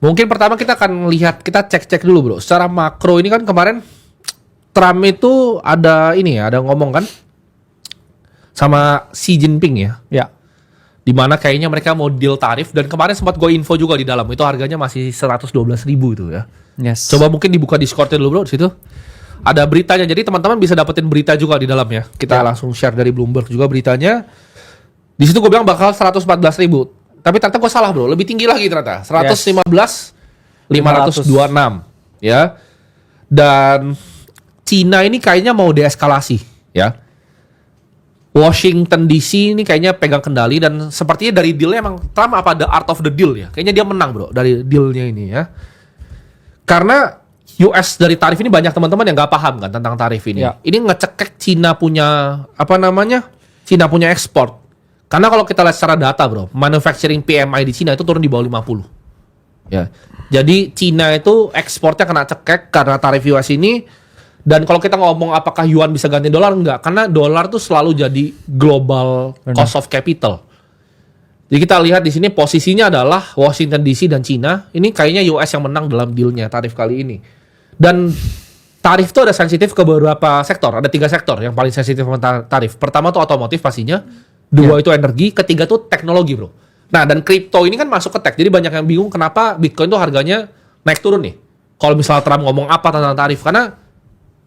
Mungkin pertama kita akan lihat, kita cek-cek dulu bro. Secara makro ini kan kemarin Trump itu ada ini ya, ada ngomong kan sama Xi Jinping ya. Ya. Dimana kayaknya mereka mau deal tarif. Dan kemarin sempat gue info juga di dalam. Itu harganya masih 112.000 itu ya. Yes. Coba mungkin dibuka Discord-nya dulu bro di situ. Ada beritanya. Jadi teman-teman bisa dapetin berita juga di dalam ya. Kita langsung share dari Bloomberg juga beritanya. Di situ gue bilang bakal 114.000. Tapi ternyata gue salah bro. Lebih tinggi lagi ternyata. 115.526 ya. Dan Cina ini kayaknya mau deeskalasi ya. Washington DC ini kayaknya pegang kendali dan sepertinya dari dealnya emang Trump apa the art of the deal ya. Kayaknya dia menang bro dari dealnya ini ya. Karena US dari tarif ini banyak teman-teman yang nggak paham kan tentang tarif ini. Ya. Ini ngecekek Cina punya Cina punya ekspor. Karena kalau kita lihat secara data bro, manufacturing PMI di Cina itu turun di bawah 50. Ya. Jadi Cina itu ekspornya kena cekek karena tarif US ini. Dan kalau kita ngomong apakah yuan bisa ganti dolar, enggak. Karena dolar tuh selalu jadi global cost of capital. Jadi kita lihat di sini posisinya adalah Washington DC dan Cina. Ini kayaknya US yang menang dalam dealnya tarif kali ini. Dan tarif itu ada sensitif ke beberapa sektor. Ada 3 sektor yang paling sensitif sama tarif. Pertama tuh otomotif pastinya. 2 itu energi. Ketiga tuh teknologi bro. Nah dan kripto ini kan masuk ke tech. Jadi banyak yang bingung kenapa Bitcoin tuh harganya naik turun nih. Kalau misalnya Trump ngomong apa tentang tarif. Karena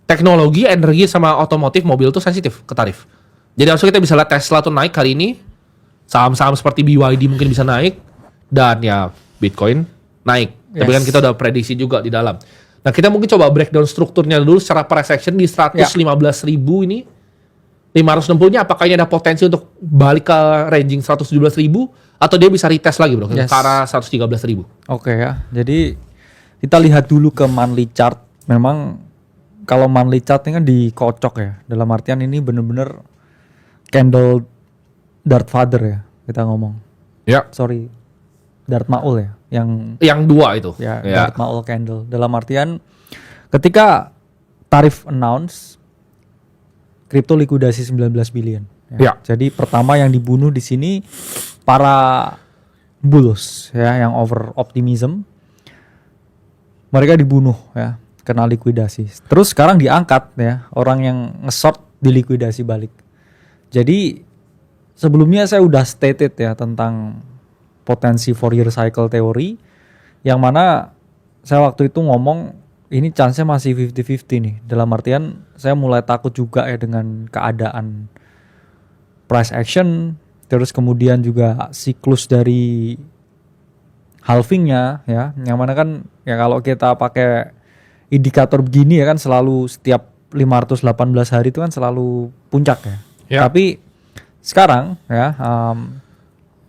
teknologi, energi, sama otomotif, mobil itu sensitif ke tarif. Jadi harusnya kita bisa lihat Tesla tuh naik kali ini. Saham-saham seperti BYD mungkin bisa naik. Dan ya Bitcoin naik. Tapi kan kita udah prediksi juga di dalam. Nah kita mungkin coba breakdown strukturnya dulu secara price action di 115.000 ini. 560-nya apakah ini ada potensi untuk balik ke ranging 117.000 atau dia bisa retest lagi bro ke arah 113.000. Oke ya. Jadi kita lihat dulu ke monthly chart. Memang kalau monthly chart ini kan dikocok ya. Dalam artian ini bener-bener candle Darth Vader ya kita ngomong. Ya. Sorry, Darth Maul ya. Yang 2 itu. Ya, Darth Maul candle. Dalam artian ketika tarif announce, kripto likuidasi 19 billion. Ya. Jadi pertama yang dibunuh di sini para bulls ya, yang over optimism. Mereka dibunuh ya. Kena likuidasi. Terus sekarang diangkat ya, orang yang nge-short dilikuidasi balik. Jadi sebelumnya saya udah stated ya tentang potensi Fourier cycle teori, yang mana saya waktu itu ngomong ini chance-nya masih 50-50 nih. Dalam artian saya mulai takut juga ya dengan keadaan price action, terus kemudian juga siklus dari halvingnya ya, yang mana kan ya kalau kita pakai indikator begini ya kan selalu setiap 518 hari itu kan selalu puncak ya. Tapi sekarang ya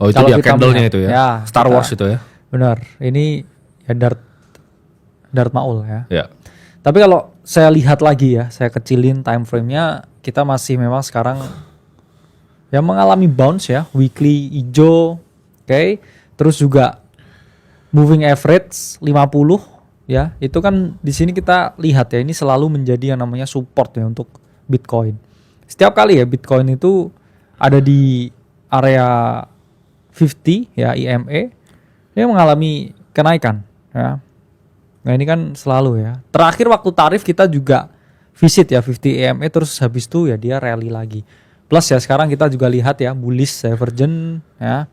itu dia candle-nya itu ya. Star Wars itu ya. Benar. Ini ya Darth Maul ya. Tapi kalau saya lihat lagi ya, saya kecilin time frame-nya, kita masih memang sekarang yang mengalami bounce ya, weekly hijau, oke. Terus juga moving average 50 ya, itu kan di sini kita lihat ya, ini selalu menjadi yang namanya support ya untuk Bitcoin. Setiap kali ya Bitcoin itu ada di area 50 ya EMA, dia mengalami kenaikan ya. Nah ini kan selalu ya. Terakhir waktu tarif kita juga visit ya 50 EMA, terus habis itu ya dia rally lagi. Plus ya sekarang kita juga lihat ya bullish divergence ya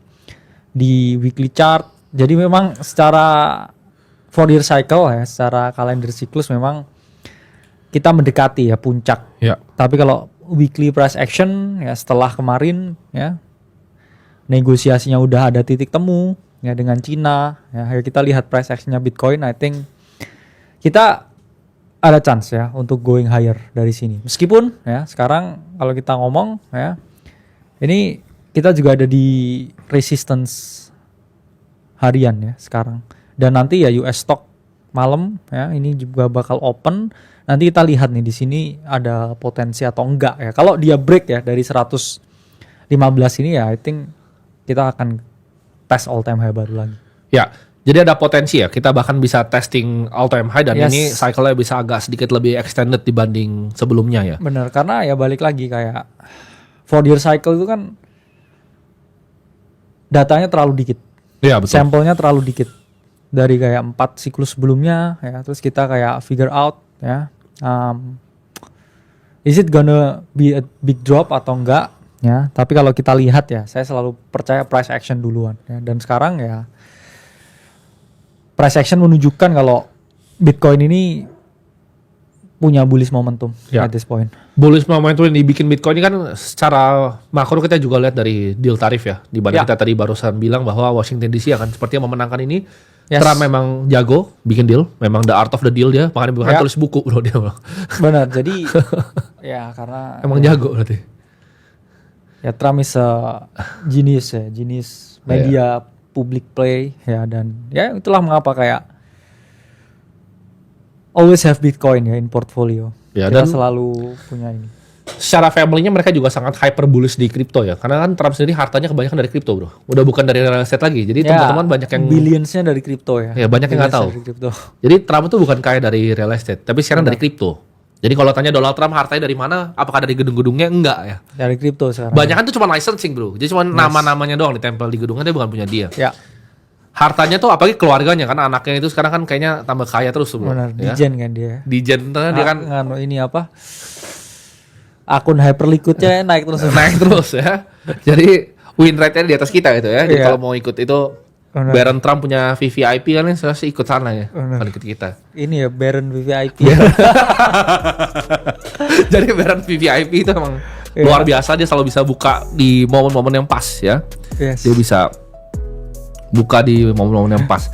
di weekly chart. Jadi memang secara Fourier cycle ya, secara kalender siklus memang kita mendekati ya puncak. Tapi kalau weekly price action ya setelah kemarin ya negosiasinya udah ada titik temu ya dengan Cina ya, kita lihat price actionnya Bitcoin, I think kita ada chance ya untuk going higher dari sini. Meskipun ya sekarang kalau kita ngomong ya, ini kita juga ada di resistance harian ya sekarang. Dan nanti ya US stock malam ya ini juga bakal open. Nanti kita lihat nih di sini ada potensi atau enggak ya. Kalau dia break ya dari 115 ini ya, I think kita akan test all time high baru lagi. Ya, jadi ada potensi ya. Kita bahkan bisa testing all time high dan ini cycle-nya bisa agak sedikit lebih extended dibanding sebelumnya ya. Benar, karena ya balik lagi kayak Fourier cycle itu kan datanya terlalu dikit. Iya betul. Sampelnya terlalu dikit. dari kayak 4 siklus sebelumnya ya, terus kita kayak figure out ya, is it gonna be a big drop atau enggak ya. Tapi kalau kita lihat ya, saya selalu percaya price action duluan ya, dan sekarang ya price action menunjukkan kalau Bitcoin ini punya bullish momentum Ya. at this point. Bullish momentum yang dibikin Bitcoin ini kan secara makro kita juga lihat dari deal tarif ya. Di mana Ya. kita tadi barusan bilang bahwa Washington DC akan sepertinya memenangkan ini. Yes. Trump memang jago bikin deal, memang the art of the deal dia, makanya bahkan Ya. tulis buku bro dia. Benar. Jadi ya karena Emang jago berarti. ya Trump is a genius ya, genius media public play ya, dan ya itulah mengapa kayak always have Bitcoin ya in portfolio. Ya, Kita dan selalu punya ini. secara family-nya mereka juga sangat hyper bullish di kripto ya. Karena kan Trump sendiri hartanya kebanyakan dari kripto bro. Udah bukan dari real estate lagi. Jadi teman-teman banyak yang billionsnya dari kripto ya. Ya, banyak yang nggak tahu. Dari kripto. Jadi Trump itu bukan kaya dari real estate, tapi sekarang dari kripto. Jadi kalau tanya Donald Trump hartanya dari mana? Apakah dari gedung-gedungnya? Enggak ya. Dari kripto sekarang. Banyak kan tuh cuma licensing bro. Jadi cuma nama-namanya doang ditempel di gedungnya, dia bukan punya dia. Ya, Hartanya tuh apalagi keluarganya kan, anaknya itu sekarang kan kayaknya tambah kaya terus bro. benar. Ya. Dijen kan dia. Dijen tuh dia kan nganu ini apa? Akun Hyperliquidnya naik terus. naik terus ya. Jadi win rate-nya di atas kita gitu ya. Jadi Iya. kalau mau ikut itu Benar. Baron Trump punya VVIP kan, saya sih ikut sana ya. Benar. Bukan ikut kita. Ini ya Baron VVIP. Iya. Jadi Baron VVIP itu emang Iya. luar biasa, dia selalu bisa buka di momen-momen yang pas ya. Yes. Dia bisa buka di momen-momen yang pas.